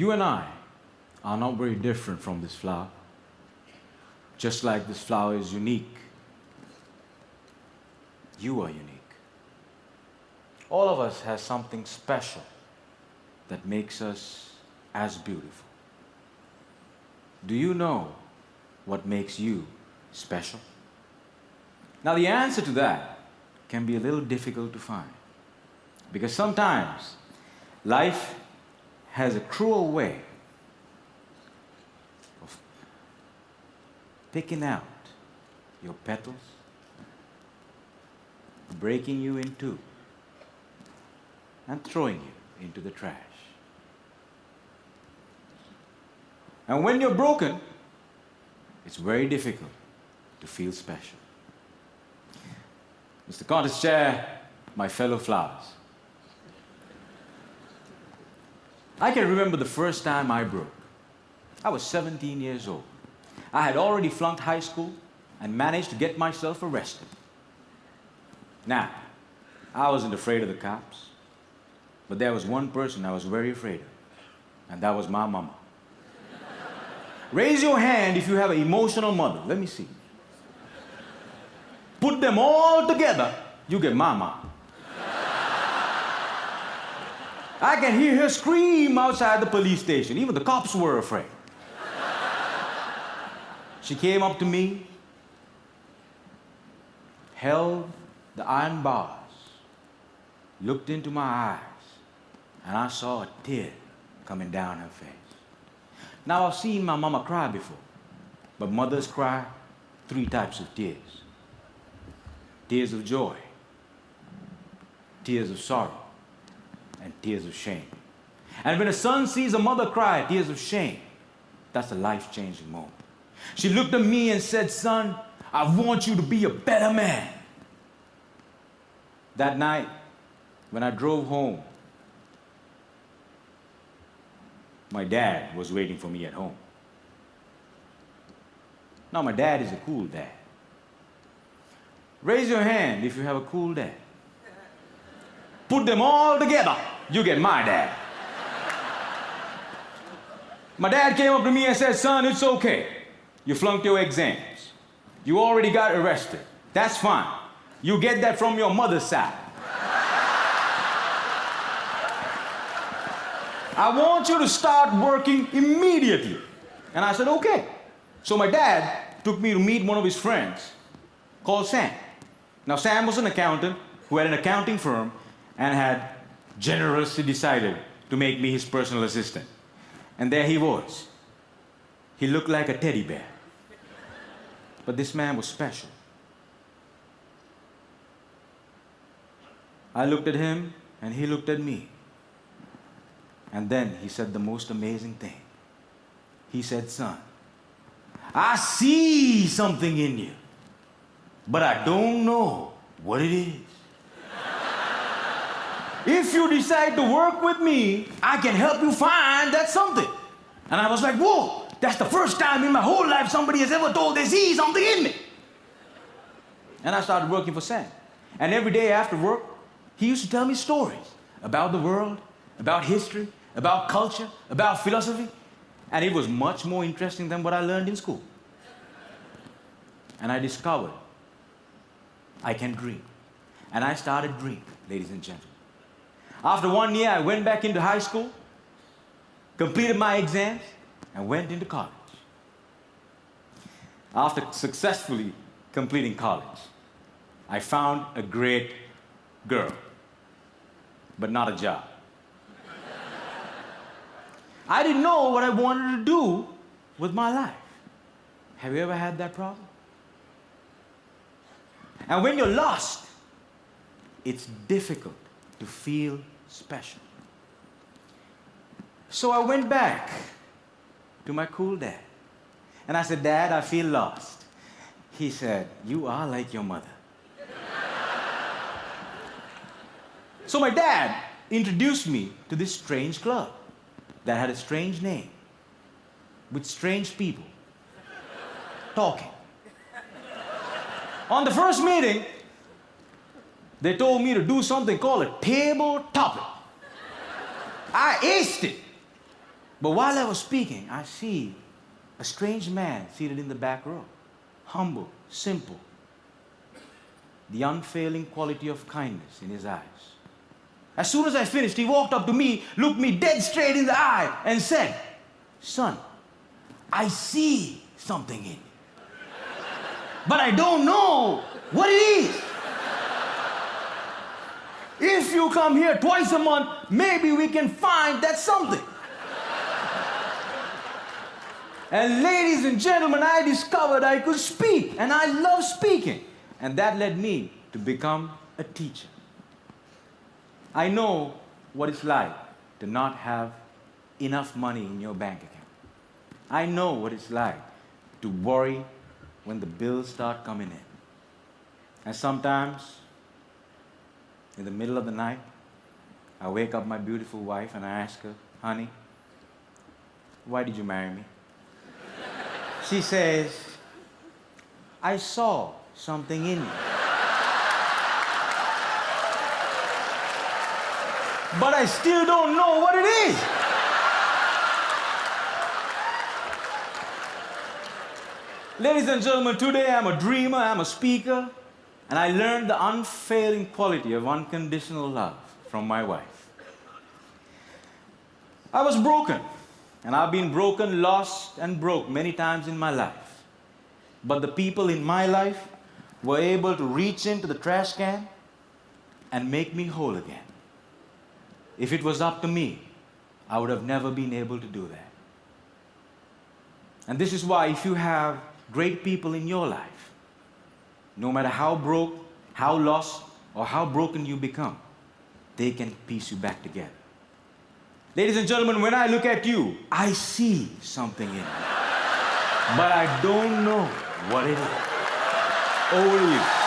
You and I are not very different from this flower. Just like this flower is unique, you are unique. All of us has something special that makes us as beautiful. Do you know what makes you special? Now, the answer to that can be a little difficult to find, because sometimes life has a cruel way of picking out your petals, breaking you in two, and throwing you into the trash. And when you're broken, it's very difficult to feel special. Mr. Contest Chair, my fellow flowers, I can remember the first time I broke. I was 17 years old. I had already flunked high school and managed to get myself arrested. Now, I wasn't afraid of the cops, but there was one person I was very afraid of, and that was my mama. Raise your hand if you have an emotional mother. Let me see. Put them all together, you get mama. I can hear her scream outside the police station. Even the cops were afraid. She came up to me, held the iron bars, looked into my eyes, and I saw a tear coming down her face. Now, I've seen my mama cry before, but mothers cry 3 types of tears. Tears of joy, tears of sorrow, and tears of shame. And when a son sees a mother cry tears of shame, that's a life-changing moment. She looked at me and said, "Son, I want you to be a better man." That night, when I drove home, my dad was waiting for me at home. Now, my dad is a cool dad. Raise your hand if you have a cool dad. Put them all together, you get my dad. My dad came up to me and said, "Son, it's okay. You flunked your exams. You already got arrested. That's fine. You get that from your mother's side. I want you to start working immediately." And I said, "Okay." So my dad took me to meet one of his friends called Sam. Now, Sam was an accountant who had an accounting firm and had generously decided to make me his personal assistant. And there he was. He looked like a teddy bear. But this man was special. I looked at him, and he looked at me. And then he said the most amazing thing. He said, "Son, I see something in you, but I don't know what it is. If you decide to work with me, I can help you find that something." And I was like, "Whoa, that's the first time in my whole life somebody has ever told they see something in me." And I started working for Sam. And every day after work, he used to tell me stories about the world, about history, about culture, about philosophy. And it was much more interesting than what I learned in school. And I discovered I can dream. And I started dreaming, ladies and gentlemen. After 1 year, I went back into high school, completed my exams, and went into college. After successfully completing college, I found a great girl, but not a job. I didn't know what I wanted to do with my life. Have you ever had that problem? And when you're lost, it's difficult to feel special. So I went back to my cool dad. And I said, "Dad, I feel lost." He said, "You are like your mother." So my dad introduced me to this strange club that had a strange name, with strange people talking. On the first meeting, they told me to do something called a table topic. I aced it. But while I was speaking, I see a strange man seated in the back row. Humble, simple. The unfailing quality of kindness in his eyes. As soon as I finished, he walked up to me, looked me dead straight in the eye, and said, "Son, I see something in you. But I don't know what it is. If you come here twice a month, maybe we can find that something." And ladies and gentlemen, I discovered I could speak, and I love speaking. And that led me to become a teacher. I know what it's like to not have enough money in your bank account. I know what it's like to worry when the bills start coming in. And sometimes, in the middle of the night, I wake up my beautiful wife and I ask her, "Honey, why did you marry me?" She says, "I saw something in you. But I still don't know what it is." Ladies and gentlemen, today I'm a dreamer, I'm a speaker, and I learned the unfailing quality of unconditional love from my wife. I was broken, and I've been broken, lost, and broke many times in my life. But the people in my life were able to reach into the trash can and make me whole again. If it was up to me, I would have never been able to do that. And this is why, if you have great people in your life, no matter how broke, how lost, or how broken you become, they can piece you back together. Ladies and gentlemen, when I look at you, I see something in you. But I don't know what it is. Over to you.